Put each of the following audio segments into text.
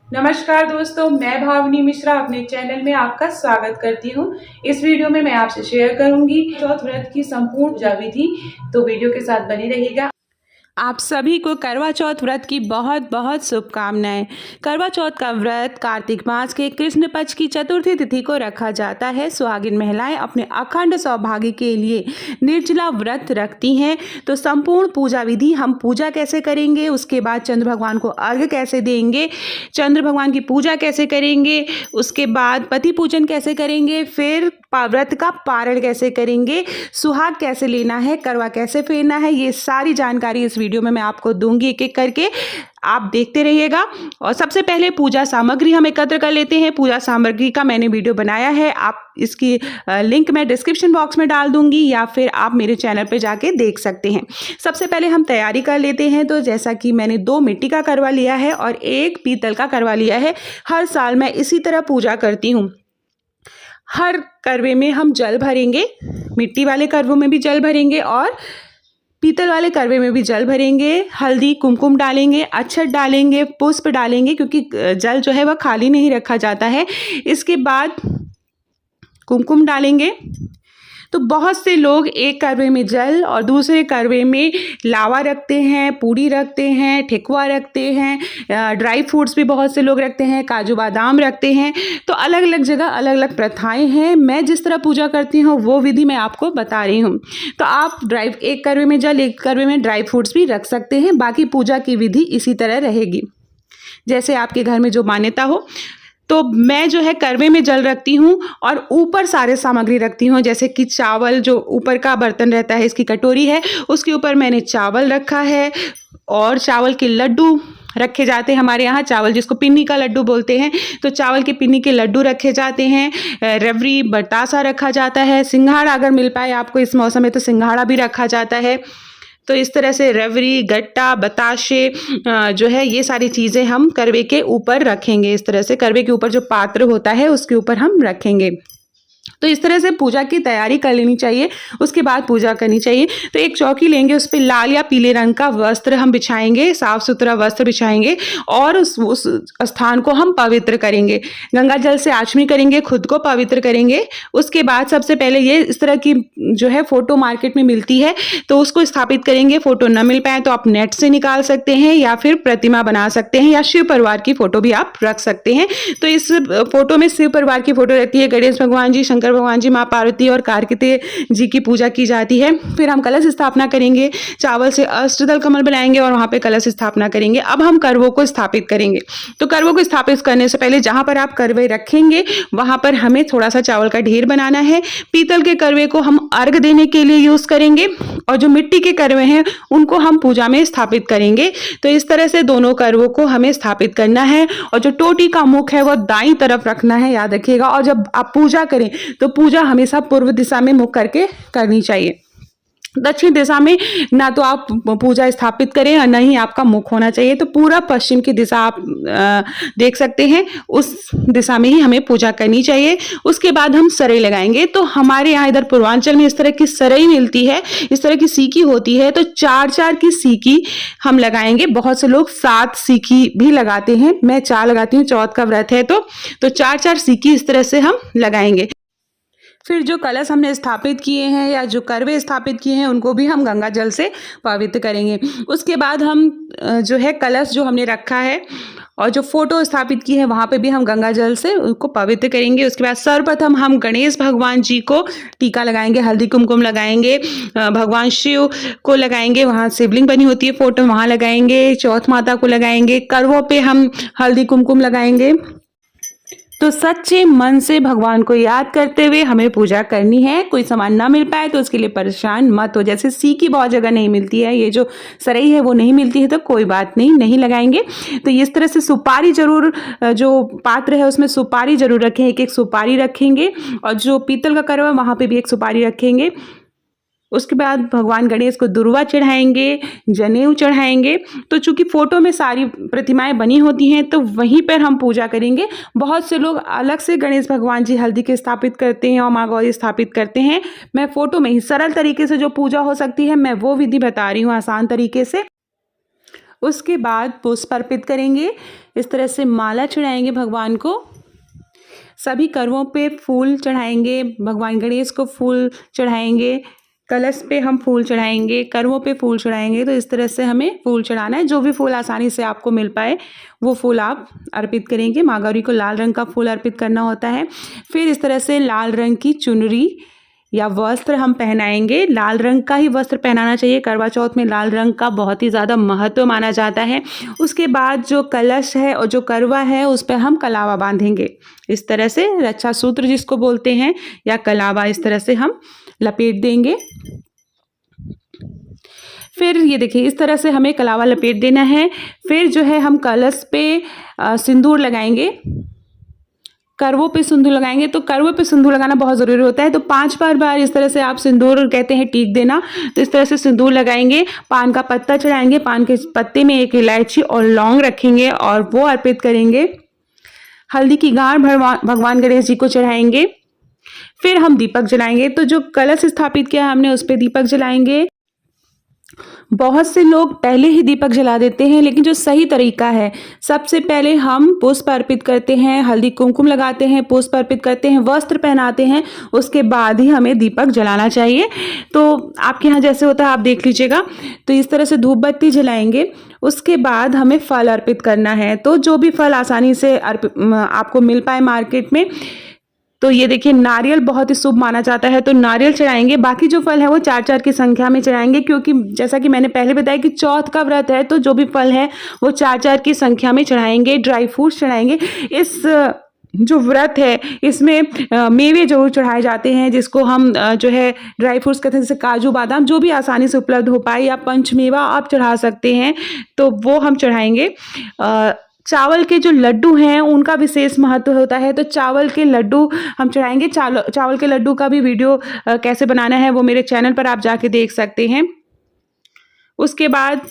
नमस्कार दोस्तों, मैं भावनी मिश्रा अपने चैनल में आपका स्वागत करती हूँ। इस वीडियो में मैं आपसे शेयर करूंगी चौथ व्रत की संपूर्ण पूजा विधि, तो वीडियो के साथ बने रहिएगा। आप सभी को करवा चौथ व्रत की बहुत बहुत शुभकामनाएं। करवा चौथ का व्रत कार्तिक मास के कृष्ण पक्ष की चतुर्थी तिथि को रखा जाता है। सुहागिन महिलाएं अपने अखंड सौभाग्य के लिए निर्जला व्रत रखती हैं। तो संपूर्ण पूजा विधि, हम पूजा कैसे करेंगे, उसके बाद चंद्र भगवान को अर्घ्य कैसे देंगे, चंद्र भगवान की पूजा कैसे करेंगे, उसके बाद पति पूजन कैसे करेंगे, फिर व्रत का पारण कैसे करेंगे, सुहाग कैसे लेना है, करवा कैसे फेरना है, ये सारी जानकारी इस वीडियो में मैं आपको दूंगी एक एक करके। आप देखते रहिएगा। और सबसे पहले पूजा सामग्री हम एकत्र कर लेते हैं। पूजा सामग्री का मैंने वीडियो बनाया है, आप इसकी लिंक मैं डिस्क्रिप्शन बॉक्स में डाल दूंगी या फिर आप मेरे चैनल पे जाके देख सकते हैं। सबसे पहले हम तैयारी कर लेते हैं। तो जैसा कि मैंने 2 मिट्टी का करवा लिया है और 1 पीतल का करवा लिया है। हर साल मैं इसी तरह पूजा करती हूँ। हर करवे में हम जल भरेंगे, मिट्टी वाले करवों में भी जल भरेंगे और पीतल वाले करवे में भी जल भरेंगे। हल्दी कुमकुम डालेंगे, अक्षत डालेंगे, पुष्प डालेंगे, क्योंकि जल जो है वह खाली नहीं रखा जाता है। इसके बाद कुमकुम डालेंगे। तो बहुत से लोग एक करवे में जल और दूसरे करवे में लावा रखते हैं, पूड़ी रखते हैं, ठेकुआ रखते हैं, ड्राई फ्रूट्स भी बहुत से लोग रखते हैं, काजू बादाम रखते हैं। तो अलग अलग जगह अलग अलग प्रथाएं हैं। मैं जिस तरह पूजा करती हूँ वो विधि मैं आपको बता रही हूँ। तो आप एक करवे में जल, एक करवे में ड्राई फ्रूट्स भी रख सकते हैं। बाकी पूजा की विधि इसी तरह रहेगी, जैसे आपके घर में जो मान्यता हो। तो मैं जो है करवे में जल रखती हूँ और ऊपर सारे सामग्री रखती हूँ, जैसे कि चावल, जो ऊपर का बर्तन रहता है, इसकी कटोरी है, उसके ऊपर मैंने चावल रखा है और चावल के लड्डू रखे जाते हैं। हमारे यहाँ चावल जिसको पिन्नी का लड्डू बोलते हैं, तो चावल के पिन्नी के लड्डू रखे जाते हैं। रबड़ी, बतासा रखा जाता है। सिंघाड़ा अगर मिल पाए आपको इस मौसम में तो सिंघाड़ा भी रखा जाता है। तो इस तरह से रबड़ी, गट्टा, बताशे जो है ये सारी चीज़ें हम करवे के ऊपर रखेंगे। इस तरह से करवे के ऊपर जो पात्र होता है उसके ऊपर हम रखेंगे। तो इस तरह से पूजा की तैयारी कर लेनी चाहिए, उसके बाद पूजा करनी चाहिए। तो एक चौकी लेंगे, उस पर लाल या पीले रंग का वस्त्र हम बिछाएंगे, साफ सुथरा वस्त्र बिछाएंगे और उस स्थान को हम पवित्र करेंगे। गंगा जल से आचमनी करेंगे, खुद को पवित्र करेंगे। उसके बाद सबसे पहले ये इस तरह की जो है फोटो मार्केट में मिलती है, तो उसको स्थापित करेंगे। फोटो न मिल पाए तो आप नेट से निकाल सकते हैं या फिर प्रतिमा बना सकते हैं, या शिव परिवार की फोटो भी आप रख सकते हैं। तो इस फोटो में शिव परिवार की फोटो रहती है, गणेश भगवान जी, शंकर भगवान जी, माँ पार्वती और कार्तिकेय जी की पूजा की जाती है। फिर हम कलश स्थापना करेंगे, चावल से अष्टदल कमल बनाएंगे और वहां पे कलश स्थापना करेंगे। अब हम करवों को स्थापित करेंगे। तो करवों को स्थापित करने से पहले जहां पर आप करवे रखेंगे वहां पर हमें थोड़ा सा चावल का ढेर बनाना है। पीतल के करवे को हम अर्घ देने के लिए यूज करेंगे और जो मिट्टी के करवे हैं उनको हम पूजा में स्थापित करेंगे। तो इस तरह से दोनों करवों को हमें स्थापित करना है और जो टोटी का मुख है वो दाईं तरफ रखना है, याद रखिएगा। और जब आप पूजा करें तो पूजा हमेशा पूर्व दिशा में मुख करके करनी चाहिए। दक्षिण दिशा में ना तो आप पूजा स्थापित करें और ना ही आपका मुख होना चाहिए। तो पूरा पश्चिम की दिशा आप देख सकते हैं, उस दिशा में ही हमें पूजा करनी चाहिए। उसके बाद हम सरई लगाएंगे। तो हमारे यहाँ इधर पूर्वांचल में इस तरह की सरई मिलती है, इस तरह की सीकी होती है। तो 4-4 की सीकी हम लगाएंगे। बहुत से लोग 7 सीकी भी लगाते हैं, मैं 4 लगाती हूँ, चौथ का व्रत है तो 4-4 सीकी इस तरह से हम लगाएंगे। फिर जो कलश हमने स्थापित किए हैं या जो करवे स्थापित किए हैं उनको भी हम गंगा जल से पवित्र करेंगे। उसके बाद हम जो है कलश जो हमने रखा है और जो फोटो स्थापित की है वहाँ पे भी हम गंगा जल से उनको पवित्र करेंगे। उसके बाद सर्वप्रथम हम गणेश भगवान जी को टीका लगाएंगे, हल्दी कुमकुम लगाएंगे, भगवान शिव को लगाएंगे, वहाँ शिवलिंग बनी होती है फोटो, वहाँ लगाएंगे। चौथ माता को लगाएंगे, करवों पे हम हल्दी कुमकुम लगाएंगे। तो सच्चे मन से भगवान को याद करते हुए हमें पूजा करनी है। कोई सामान ना मिल पाए तो उसके लिए परेशान मत हो। जैसे सीकी बहुत जगह नहीं मिलती है, ये जो सरई है वो नहीं मिलती है, तो कोई बात नहीं, नहीं लगाएंगे। तो इस तरह से सुपारी जरूर, जो पात्र है उसमें सुपारी जरूर रखें, एक एक सुपारी रखेंगे। और जो पीतल का करवा वहाँ पे भी एक सुपारी रखेंगे। उसके बाद भगवान गणेश को दुर्वा चढ़ाएंगे, जनेऊ चढ़ाएंगे। तो चूंकि फोटो में सारी प्रतिमाएं बनी होती हैं तो वहीं पर हम पूजा करेंगे। बहुत से लोग अलग से गणेश भगवान जी हल्दी के स्थापित करते हैं और माँ गौरी स्थापित करते हैं। मैं फोटो में ही सरल तरीके से जो पूजा हो सकती है मैं वो विधि बता रही हूँ, आसान तरीके से। उसके बाद पुष्प अर्पित करेंगे। इस तरह से माला चढ़ाएंगे भगवान को। सभी करवों पे फूल चढ़ाएंगे, भगवान गणेश को फूल चढ़ाएंगे, कलश पे हम फूल चढ़ाएंगे, करवों पे फूल चढ़ाएंगे। तो इस तरह से हमें फूल चढ़ाना है। जो भी फूल आसानी से आपको मिल पाए वो फूल आप अर्पित करेंगे। माँ गौरी को लाल रंग का फूल अर्पित करना होता है। फिर इस तरह से लाल रंग की चुनरी या वस्त्र हम पहनाएंगे। लाल रंग का ही वस्त्र पहनाना चाहिए। करवा चौथ में लाल रंग का बहुत ही ज़्यादा महत्व माना जाता है। उसके बाद जो कलश है और जो करवा है उस पर हम कलावा बांधेंगे। इस तरह से रक्षा सूत्र जिसको बोलते हैं या कलावा, इस तरह से हम लपेट देंगे। फिर ये देखिए इस तरह से हमें कलावा लपेट देना है। फिर जो है हम कलश पे सिंदूर लगाएंगे, करवों पे सिंदूर लगाएंगे। तो करवों पे सिंदूर लगाना बहुत ज़रूरी होता है। तो 5 बार इस तरह से आप सिंदूर कहते हैं टीक देना। तो इस तरह से सिंदूर लगाएंगे, पान का पत्ता चढ़ाएंगे, पान के पत्ते में एक इलायची और लौंग रखेंगे और वो अर्पित करेंगे। हल्दी की गांठ भगवान गणेश जी को चढ़ाएंगे। फिर हम दीपक जलाएंगे। तो जो कलश स्थापित किया है हमने उस पर दीपक जलाएंगे। बहुत से लोग पहले ही दीपक जला देते हैं, लेकिन जो सही तरीका है, सबसे पहले हम पुष्प अर्पित करते हैं, हल्दी कुमकुम लगाते हैं, पुष्प अर्पित करते हैं, वस्त्र पहनाते हैं, उसके बाद ही हमें दीपक जलाना चाहिए। तो आपके यहाँ जैसे होता है आप देख लीजिएगा। तो इस तरह से धूप बत्ती जलाएंगे। उसके बाद हमें फल अर्पित करना है। तो जो भी फल आसानी से आपको मिल पाए मार्केट में, तो ये देखिए नारियल बहुत ही शुभ माना जाता है, तो नारियल चढ़ाएंगे। बाकी जो फल है वो 4-4 की संख्या में चढ़ाएंगे, क्योंकि जैसा कि मैंने पहले बताया कि चौथ का व्रत है, तो जो भी फल है वो 4-4 की संख्या में चढ़ाएंगे। Dry fruits चढ़ाएंगे। इस जो व्रत है इसमें मेवे जरूर चढ़ाए जाते हैं, जिसको हम जो है ड्राई फ्रूट्स कहते हैं, जैसे काजू बादाम, जो भी आसानी से उपलब्ध हो पाए, या पंचमेवा आप चढ़ा सकते हैं, तो वो हम चढ़ाएंगे। चावल के जो लड्डू हैं उनका विशेष महत्व होता है, तो चावल के लड्डू हम चढ़ाएंगे। चावल के लड्डू का भी वीडियो कैसे बनाना है वो मेरे चैनल पर आप जाके देख सकते हैं। उसके बाद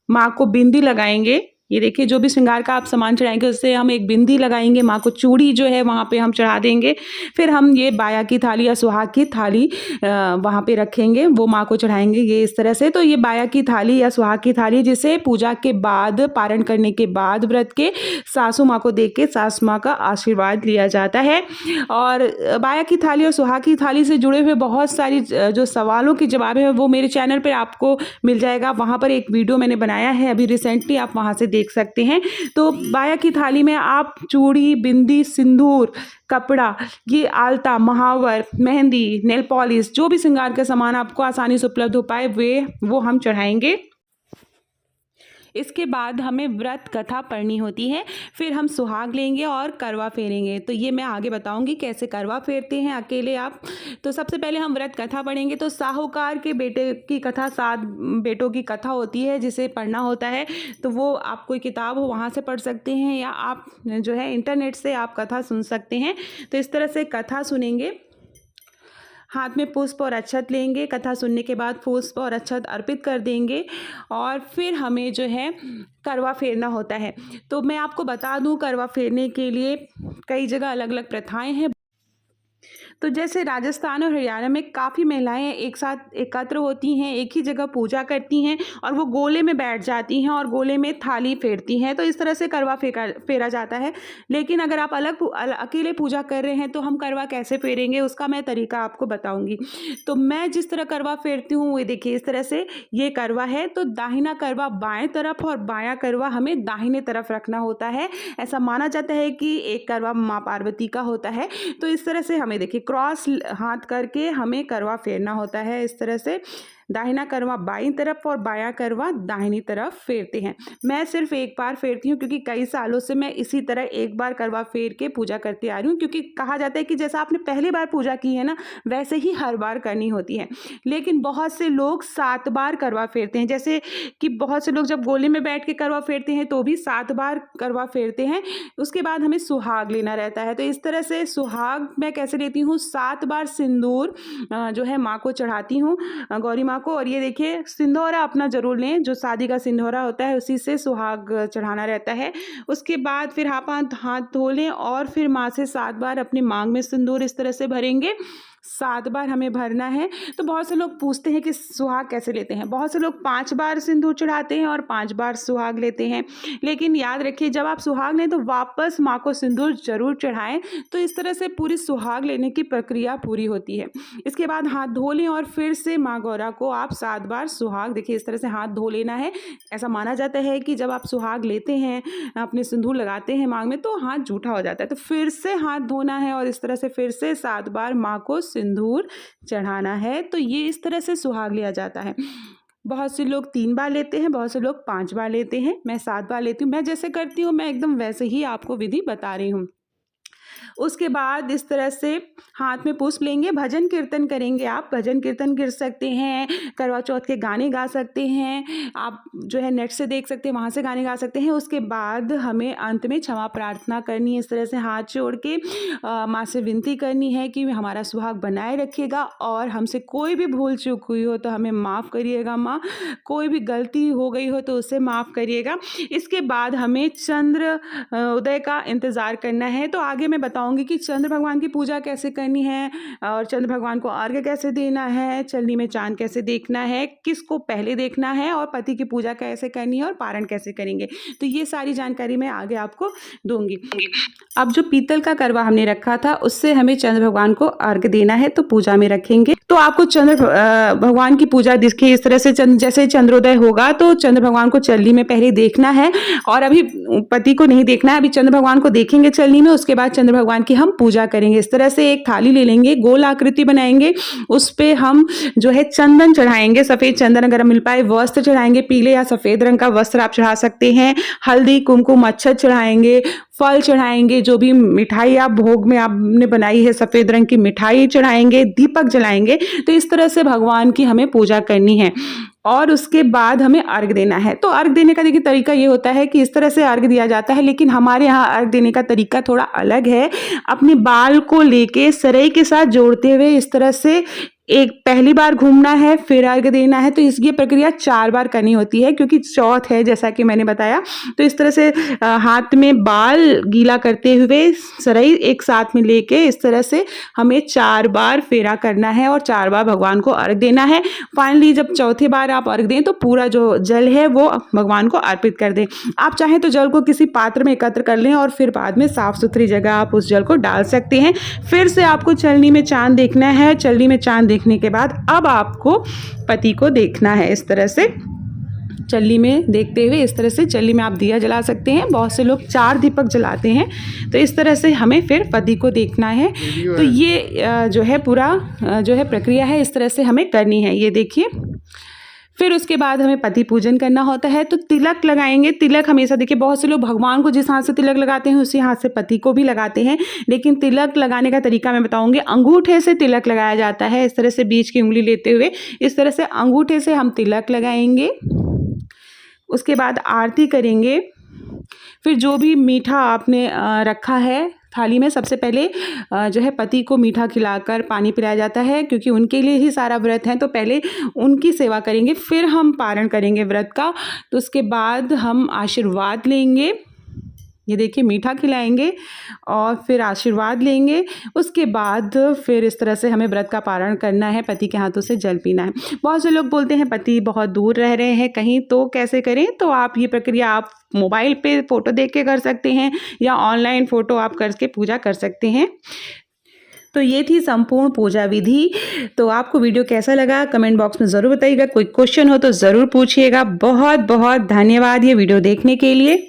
माँ को बिंदी लगाएंगे। ये देखिए जो भी श्रृंगार का आप सामान चढ़ाएंगे उससे हम एक बिंदी लगाएंगे। माँ को चूड़ी जो है वहाँ पे हम चढ़ा देंगे। फिर हम ये बाया की थाली या सुहाग की थाली वहाँ पे रखेंगे, वो माँ को चढ़ाएंगे ये इस तरह से। तो ये बाया की थाली या सुहाग की थाली, जिसे पूजा के बाद, पारण करने के बाद व्रत के, सासू माँ को देख के सासू माँ का आशीर्वाद लिया जाता है। और बाया की थाली और सुहाग की थाली से जुड़े हुए बहुत सारी जो सवालों के जवाब है वो मेरे चैनल पर आपको मिल जाएगा। वहाँ पर एक वीडियो मैंने बनाया है अभी रिसेंटली, आप वहाँ से देख सकते हैं। तो बाया की थाली में आप चूड़ी, बिंदी, सिंदूर, कपड़ा, ये आलता, महावर, मेहंदी, नेल पॉलिश, जो भी श्रृंगार का सामान आपको आसानी से उपलब्ध हो पाए वो हम चढ़ाएंगे। इसके बाद हमें व्रत कथा पढ़नी होती है। फिर हम सुहाग लेंगे और करवा फेरेंगे। तो ये मैं आगे बताऊंगी कैसे करवा फेरते हैं अकेले आप। तो सबसे पहले हम व्रत कथा पढ़ेंगे। तो साहूकार के बेटे की कथा, 7 बेटों की कथा होती है जिसे पढ़ना होता है। तो वो आप कोई किताब हो वहाँ से पढ़ सकते हैं, या आप जो है इंटरनेट से आप कथा सुन सकते हैं। तो इस तरह से कथा सुनेंगे। हाथ में पुष्प और अक्षत लेंगे। कथा सुनने के बाद पुष्प और अक्षत अर्पित कर देंगे और फिर हमें जो है करवा फेरना होता है। तो मैं आपको बता दूं, करवा फेरने के लिए कई जगह अलग अलग प्रथाएं हैं। तो जैसे राजस्थान और हरियाणा में काफ़ी महिलाएं एक साथ एकत्र होती हैं, एक ही जगह पूजा करती हैं और वो गोले में बैठ जाती हैं और गोले में थाली फेरती हैं। तो इस तरह से करवा फेरा जाता है। लेकिन अगर आप अकेले पूजा कर रहे हैं तो हम करवा कैसे फेरेंगे उसका मैं तरीका आपको बताऊंगी। तो मैं जिस तरह करवा फेरती हूँ वो देखिए इस तरह से, ये करवा है तो दाहिना करवा बाएं तरफ और बायां करवा हमें दाहिने तरफ रखना होता है। ऐसा माना जाता है कि एक करवा माँ पार्वती का होता है। तो इस तरह से हमें देखिए क्रॉस हाथ करके हमें करवा फेरना होता है। इस तरह से दाहिना करवा बाईं तरफ और बायां करवा दाहिनी तरफ फेरते हैं। मैं सिर्फ एक बार फेरती हूँ क्योंकि कई सालों से मैं इसी तरह एक बार करवा फेर के पूजा करती आ रही हूँ, क्योंकि कहा जाता है कि जैसा आपने पहली बार पूजा की है ना वैसे ही हर बार करनी होती है। लेकिन बहुत से लोग 7 बार करवा फेरते हैं, जैसे कि बहुत से लोग जब गोले में बैठ के करवा फेरते हैं तो भी 7 बार करवा फेरते हैं। उसके बाद हमें सुहाग लेना रहता है। तो इस तरह से सुहाग मैं कैसे लेती हूँ, 7 बार सिंदूर जो है माँ को चढ़ाती हूँ, गौरी माँ को। और ये देखिए सिंदूरा अपना जरूर लें, जो शादी का सिंदूरा होता है उसी से सुहाग चढ़ाना रहता है। उसके बाद फिर हाथ धो लें और फिर माँ से 7 बार अपने मांग में सिंदूर इस तरह से भरेंगे। 7 बार हमें भरना है। तो बहुत से लोग पूछते हैं कि सुहाग कैसे लेते हैं। बहुत से लोग 5 बार सिंदूर चढ़ाते हैं और 5 बार सुहाग लेते हैं। लेकिन याद रखिए, जब आप सुहाग लें तो वापस माँ को सिंदूर जरूर चढ़ाएं। तो इस तरह से पूरी सुहाग लेने की प्रक्रिया पूरी होती है। इसके बाद हाथ धो लें और फिर से माँ गौरा को आप 7 बार सुहाग, देखिए इस तरह से हाथ धो लेना है। ऐसा माना जाता है कि जब आप सुहाग लेते हैं, अपने सिंदूर लगाते हैं मांग में, तो हाथ जूठा हो जाता है। तो फिर से हाथ धोना है और इस तरह से फिर से 7 बार माँ को सिंदूर चढ़ाना है। तो ये इस तरह से सुहाग लिया जाता है। बहुत से लोग 3 बार लेते हैं, बहुत से लोग 5 बार लेते हैं। मैं 7 बार लेती हूँ। मैं जैसे करती हूँ, मैं एकदम वैसे ही आपको विधि बता रही हूँ। उसके बाद इस तरह से हाथ में पुष्प लेंगे, भजन कीर्तन करेंगे। आप भजन कीर्तन कर सकते हैं, करवा चौथ के गाने गा सकते हैं, आप जो है नेट से देख सकते हैं, वहाँ से गाने गा सकते हैं। उसके बाद हमें अंत में क्षमा प्रार्थना करनी है। इस तरह से हाथ जोड़ के माँ से विनती करनी है कि हमारा सुहाग बनाए रखिएगा और हमसे कोई भी भूल चूक हुई हो तो हमें माफ़ करिएगा माँ, कोई भी गलती हो गई हो तो उसे माफ़ करिएगा। इसके बाद हमें चंद्र उदय का इंतज़ार करना है। तो आगे मैं बताऊंगी कि चंद्र भगवान की पूजा कैसे करनी है और चंद्र भगवान को अर्घ्य कैसे देना है, चलनी में चांद कैसे देखना है, किसको पहले देखना है और पति की पूजा कैसे करनी है और पारण कैसे करेंगे। तो ये सारी जानकारी मैं आगे आपको दूंगी। अब जो पीतल का करवा हमने रखा था, उससे हमें चंद्र भगवान को अर्घ्य देना है, तो पूजा में रखेंगे। तो आपको चंद्र भगवान की पूजा देखिए इस तरह से, जैसे चंद्रोदय होगा तो चंद्र भगवान को चलनी में पहले देखना है और अभी पति को नहीं देखना है। अभी चंद्र भगवान को देखेंगे चलनी में, उसके बाद चंद्र भगवान की हम पूजा करेंगे। इस तरह से एक थाली ले लेंगे, गोल आकृति बनाएंगे, उस पे हम जो है चंदन चढ़ाएंगे, सफेद चंदन अगर मिल पाए, वस्त्र चढ़ाएंगे, पीले या सफेद रंग का वस्त्र आप चढ़ा सकते हैं, हल्दी कुमकुम अक्षत चढ़ाएंगे, फल चढ़ाएंगे, जो भी मिठाई आप भोग में आपने बनाई है सफेद रंग की मिठाई चढ़ाएंगे, दीपक जलाएंगे। तो इस तरह से भगवान की हमें पूजा करनी है और उसके बाद हमें अर्घ्य देना है। तो अर्घ्य देने का देखिए तरीका ये होता है कि इस तरह से अर्घ्य दिया जाता है, लेकिन हमारे यहाँ अर्घ्य देने का तरीका थोड़ा अलग है। अपने बाल को लेके सरई के साथ जोड़ते हुए इस तरह से एक पहली बार घूमना है, फिर अर्घ्य देना है। तो ये प्रक्रिया 4 बार करनी होती है क्योंकि चौथ है जैसा कि मैंने बताया। तो इस तरह से हाथ में बाल गीला करते हुए सरई एक साथ में लेके इस तरह से हमें 4 बार फेरा करना है और 4 बार भगवान को अर्घ्य देना है। फाइनली जब चौथे बार आप अर्घ्य दें तो पूरा जो जल है वो भगवान को अर्पित कर दें। आप चाहें तो जल को किसी पात्र में एकत्र कर लें और फिर बाद में साफ सुथरी जगह आप उस जल को डाल सकते हैं। फिर से आपको चलनी में चांद देखना है। चलनी में चांद देखने के बाद अब आपको पति को देखना है। इस तरह से चल्ली में देखते हुए इस तरह से चल्ली में आप दिया जला सकते हैं। बहुत से लोग 4 दीपक जलाते हैं। तो इस तरह से हमें फिर पति को देखना है। तो ये जो है पूरा जो है प्रक्रिया है, इस तरह से हमें करनी है। ये देखिए, फिर उसके बाद हमें पति पूजन करना होता है। तो तिलक लगाएंगे। तिलक हमेशा देखिए, बहुत से लोग भगवान को जिस हाथ से तिलक लगाते हैं उसी हाथ से पति को भी लगाते हैं, लेकिन तिलक लगाने का तरीका मैं बताऊंगी। अंगूठे से तिलक लगाया जाता है। इस तरह से बीच की उंगली लेते हुए इस तरह से अंगूठे से हम तिलक लगाएंगे। उसके बाद आरती करेंगे। फिर जो भी मीठा आपने रखा है थाली में, सबसे पहले जो है पति को मीठा खिलाकर पानी पिलाया जाता है क्योंकि उनके लिए ही सारा व्रत है। तो पहले उनकी सेवा करेंगे, फिर हम पारण करेंगे व्रत का। तो उसके बाद हम आशीर्वाद लेंगे। ये देखिए, मीठा खिलाएंगे और फिर आशीर्वाद लेंगे। उसके बाद फिर इस तरह से हमें व्रत का पारण करना है, पति के हाथों से जल पीना है। बहुत से लोग बोलते हैं पति बहुत दूर रह रहे हैं कहीं, तो कैसे करें? तो आप ये प्रक्रिया आप मोबाइल पे फ़ोटो देख के कर सकते हैं या ऑनलाइन फ़ोटो आप करके पूजा कर सकते हैं। तो ये थी संपूर्ण पूजा विधि। तो आपको वीडियो कैसा लगा कमेंट बॉक्स में ज़रूर बताइएगा। कोई क्वेश्चन हो तो ज़रूर पूछिएगा। बहुत बहुत धन्यवाद ये वीडियो देखने के लिए।